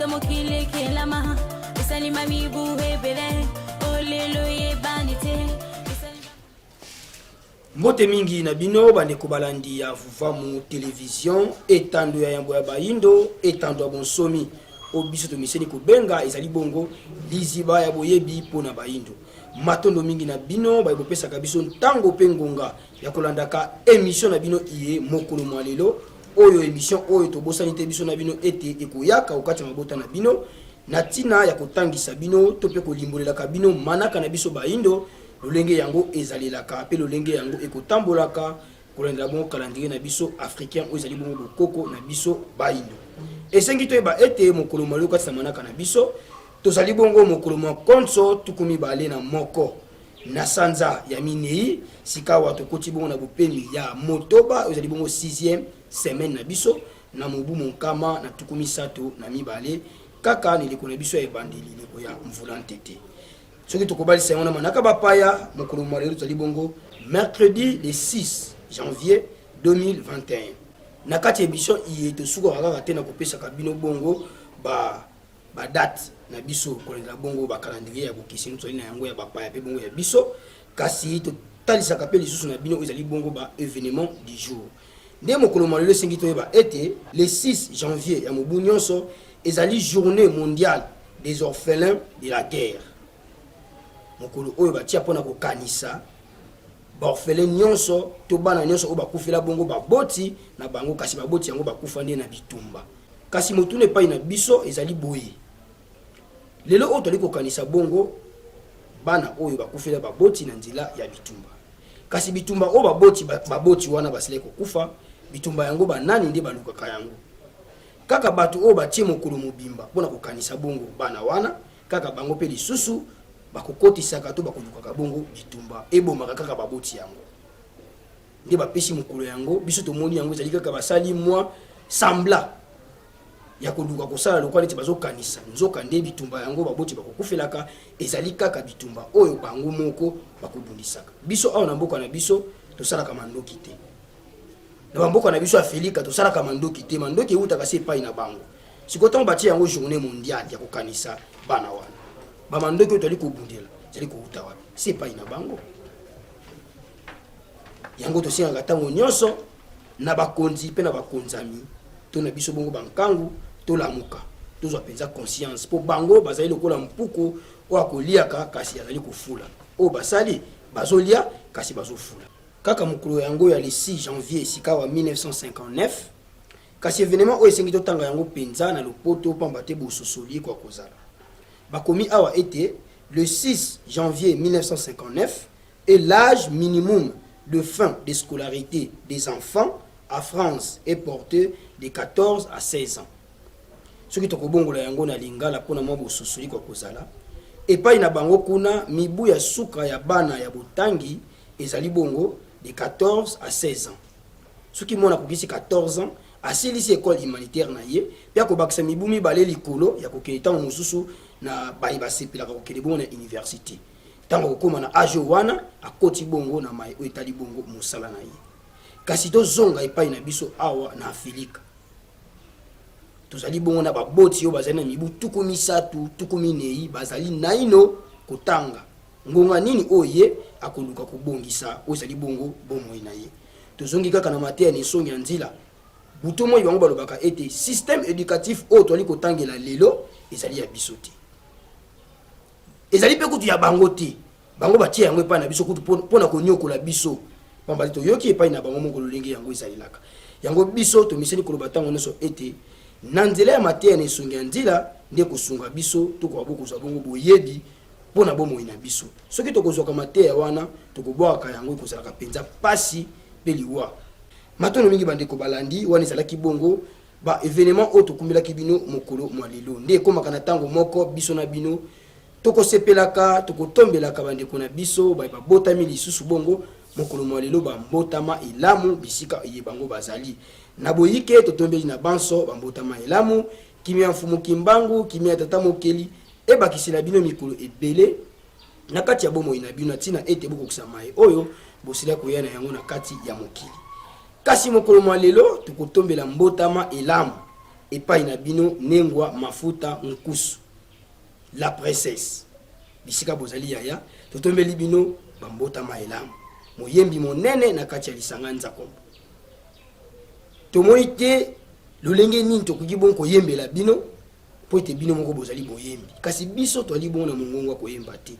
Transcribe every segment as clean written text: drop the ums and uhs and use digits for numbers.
mokile kelama esalima mibu hebele olelo yebanite. Mbote mingi na bino bandeko balandi ya Vuvamu télévision etando ya yambo ya bayindo etando ya bonsomi obiso to miseni kubenga ezali bongo liziba ya boyebi pona bayindo matondo mingi na bino ba bopesa kabiso ntango pe ngonga ya kolandaka émission na bino iye mokolo mwalelo oyo émission oyo to bosani te biso na bino ete ekoyaka okati mabota na bino na tina ya kotangisa bino to pe kolimbolela ka bino manaka na biso bayindo lolenge yango ezalelaka pe lolenge yango ekotambolaka kolendela bongo calendrier na biso africain oyo ezali bongo bokoko na biso bayindo esengi toyeba ete mokolo mwalelo kati na manaka na biso tozali bongo mokolo mwa konso tukumi bale na moko na sanza ya minei sikawa tokoti bongo na bopemi ya motoba ezali bongo 6e semaine na biso na mobu monkama na tukumi sato na mibale kaka nileko na biso ya ebandeli leko ya mvula ntete soki tokobali sango na manaka bapaya mokolo mwalelo tozali bongo mercredi le 6 janvier 2021 na kati émission iye tosuka kaka te na kopesa kabino bongo ba date na biso kolenda bongo ba calendrier ya bokesino tozali na yango ya bapaya pe bongo ya biso kasi totalisaka pe lisusu na bino ezali bongo ba événement du jour nde mokolo mwalelo esengi toyeba ete le 6 janvier ya mobu nyonso ezali journée mondiale des orphelins de la guerre mokolo oyo batia mpona kokanisa baorphelin nyonso to bana nyonso oyo bakufela bongo baboti na bango kasi baboti yango bakufa nde na bitumba kasi motuna epai na biso ezali boye lelo oyo toli kokanisa bongo bana oyo bakufela baboti na nzela ya bitumba kasi bitumba oyo baboti wana basile kokufa bitumba yango banani nde balukaka yango kaka bato oyo batie mokolo mobimba mpona kokanisa bongo bana wana kaka bango mpe lisusu bakokotisaka to bakolukaka bongo bitumba ebomaka kaka baboti yango nde bapesi mokolo yango biso tomoni yango ezali kaka basali mwa sambla ya koluka kosala lokwa neti bazokanisa nzoka nde bitumba yango baboti bakokufelaka ezali kaka bitumba oyo bango moko bakobundisaka biso awa na mboka na biso tosalaka mandoki te na bamboka na biso afilika tosalaka mandoki te mandoki eutaka se epai na bango sikotango batie yango journée mondiale ya kokanisa bana wana bamandoki oyo toli kobundela ezali kouta wapi se epai na bango yango tosengaka ntango nyonso na bakonzi mpe na bakonzami to na biso bongo bankangu tolamuka tozwa mpenza conscience mpo bango bazali lokola mpuku oyo akoliaka kasi azali kofula oyo basali bazolia kasi bazofula kaka mokolo yango ya le 6 janvier esika wa 1959 kasi événement oyo esengi totanga yango mpenza na lopoto pamba te bososoli kwa kozala bakomi awa été le 6 janvier 1959 est l'âge minimum de fin de scolarité des enfants à France est porté de 14 à 16 ans. Ce qui tokobongola yango na lingala pona mwa bososoli kwa kozala epai na bango kuna mibu ya suka ya bana ya botangi ezali bongo de 14 à 16 ans. Ce qui mona kokisi 14 ans asilisi école humanitaire na ye pia kobakisa mibu mibale likolo ya kokende ntango mosusu na bayi basepelaka kokende bongo na université ntango kokóma na age wana akoti bongo na mai oyo etali bongo mosala na ye kasi tozonga epai na biso awa na afilika tozali bongo na baboti oyo bazali na mibu tuku misatu tuku minei bazali naino kotanga ngonga nini oyo ye akoluka kobongisa oyo ezali bongo bomoi na ye tozongi kaka na mateya na esongi ya nzila buto moi bango balobaka ete système éducatif oyo toli kotangela lelo ezali ya biso te ezali pe kutu ya bango te bango batie yango epai na biso kutu mpona konyokola biso pambali toyoki epai na bango moko lolenge yango ezalelaka yango biso tomiseni koloba ntango nyonso ete na nzela ya mateya na esongi ya nzila nde kosunga biso tokoka kozwa bongo boyebi mpona bomoi na biso soki tokozwaka mateya wana tokobwaka yango ekozalaka mpenza pasi mpe liwa matono mingi bandeko balandi wana ezalaki bongo ba événement oyo tokumbelaki bino mokolo mwa lelo nde ekomaka na ntango moko biso na bino tokosepelaka tokotombelaka bandeko na biso babotami lisusu bongo mokolo mwa lelo bambotama elamu bisika eye bango bazali na boyike totombeli na banso bambotama elamu kimia mfumu kimbangu kimia tata mokeli ebakisela bino mikolo ebele na kati ya bomoi na bino ntina ete bokokisa mai oyo bosila koya na yango na kati ya mokili kasi mokolo mwa lelo tokotombela mbotama elamu epai na bino nengwa mafuta nkusu la princesse bisika bozali yaya totombeli bino bambota maelamu moyembi monene na kati ya lisanga nzakombo tomoni te lolenge nini tokoki bon koyembela bino po ete bino moko bozali boyembi kasi biso toali bon na mongongo koyemba te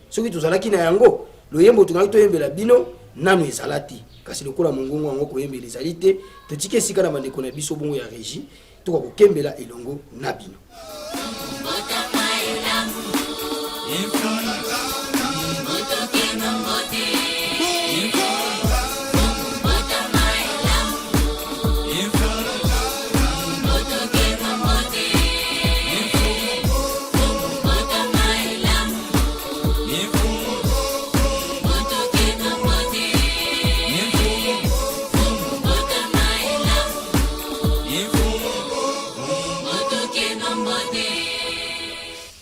soki tozalaki na yango loyembo tongaki toyembela bino nanu ezala te kasi lokola mongongo yango koyembela ezali te totiki esika na bandeko na biso bongo ya régie tokoka kokembela elongo na bino.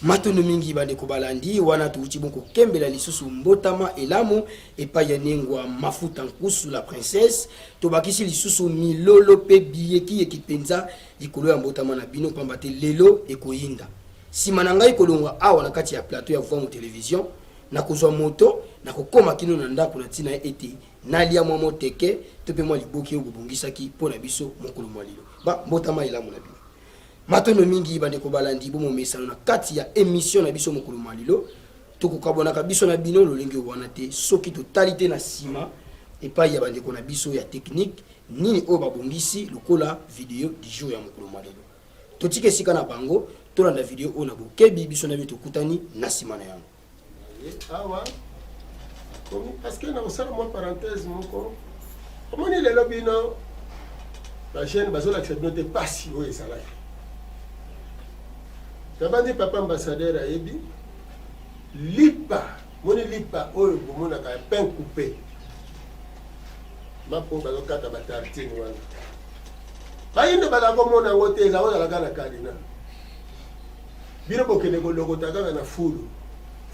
Matondo mingi bandeko balandi wana tuuti bonko kembela lisusu mbotama elamu epai ya nengwa mafuta nkusu la princesse tobakisi lisusu milolo pe biyeki ekipenza likolo ya mbotama na bino pamba te lelo ekoyinda sima na ngai kolongwa awa na kati ya plateau ya Vuamu Television na kozwa moto na kokoma kino na ndako na tina ete nalia mwa moteke to pe mwa liboki obobongisaki pona biso mokolo mwa lilo ba mbotama elamu na bino. Matondo mingi bandeko balandi bomo mesano na kati ya émission na biso mokolo malilo tokokabonaka biso na bino lolenge wana te soki totalité na sima epai ya bandeko na biso ya technique nini oyo babongisi lokola video du jour ya mokolo malilo totike esika na bango tolanda video oyo na bokebi biso na bino tokutani na sima na yango awa parce que na osala mwa parenthèse moko omoni lelo bino bachaîne bazolakisa bino te pasi oyo ezalaki tabandi papa ambassadeur ayebi lipa moni lipa oyo bomonaka ya pain coupé mapo bazokata batartine wana bayindo balakomona yango te eza ozalaka na kalina bino bokende kolokota kaka na fulu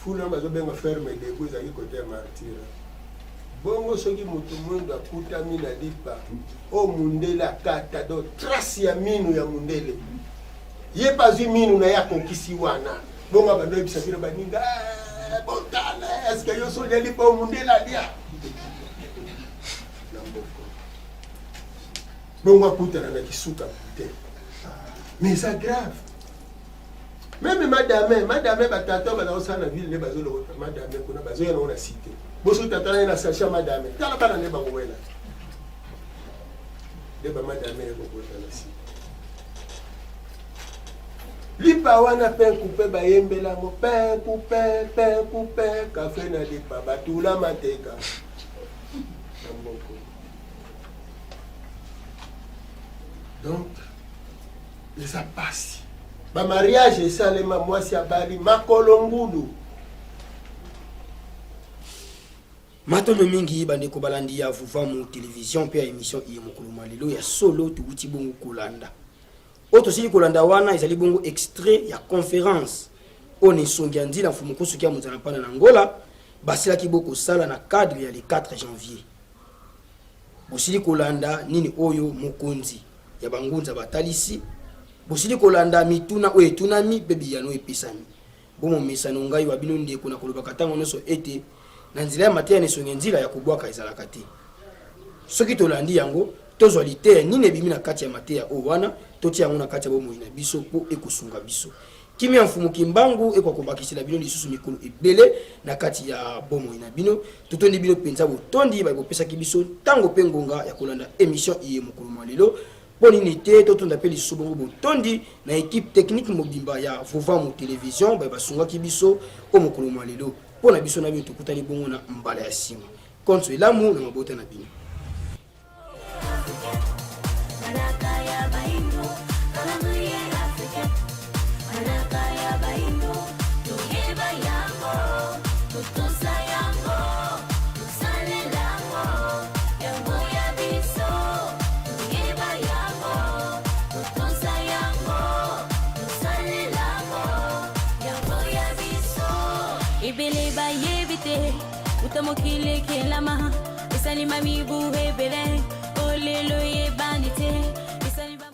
wana bazobenga ferme dego ezalaki kote ya martire bongo soki moto mwindo akutami na lipa o mundele akata do trace ya minu ya mundele ye bazwi minu na ya kokisi wana bongo bandoyebisa bino baninga botale eske yo solia lipa o mundele alia na mboko bongo akutana na kisuka te mais ça grave même madame batata bazosala na ville ne bazolokota madame kuna bazoyana ona cité boso tatana na sacha madame tala bana ne bangowela deba madame ekokota na cité lipa wana pain coupé bayembela mo pain coupé café na lipa batula mateka donc ça passe ba mariage esalema mwasi abali makolo ngulu matondo mingi bandeko balandi ya Vuamu Television pe ya émission iye mokolo malilo ya solo tuuti bongo kolanda oto sili kolanda wana ezali bongo extrait ya conférence on esongi andila mfumu kosuki ya muzana pana na Angola basilaki boko sala na cadre ya le 4 janvier bosili kolanda nini oyo mokonzi ya bangunza batalisi bosili kolanda mituna oyo etunami pe biyano epesami bomo mesano ngai wa bino ndeko na kolobaka tango nyonso ete na nzela ya mateya nesongi nzela ya kobwaka ezalaka te soki tolandi yango tozwa lite nini ebimi na kati ya mateya oyo wana totia yango na kati ya bomoi na biso mpo ekosunga biso kimi ya mfumu kimbangu ekokobakisela bino lisusu mikolo ebele na kati ya bomoi na bino totondi bino mpenza botondi bakopesaki biso ntango mpe ngonga ya kolanda émission iye mokolo malelo bonini te totonda pe lisusu bongo botondi na équipe technique mobimba ya Vuamu Television basungaki biso o mokolo malelo pona biso na bino tokutani bongo na mbala ya sima konso elamu na mabota na bino Ibele ba yebite utamokile kelama isalima mibu hebele olelo ye bandite isalima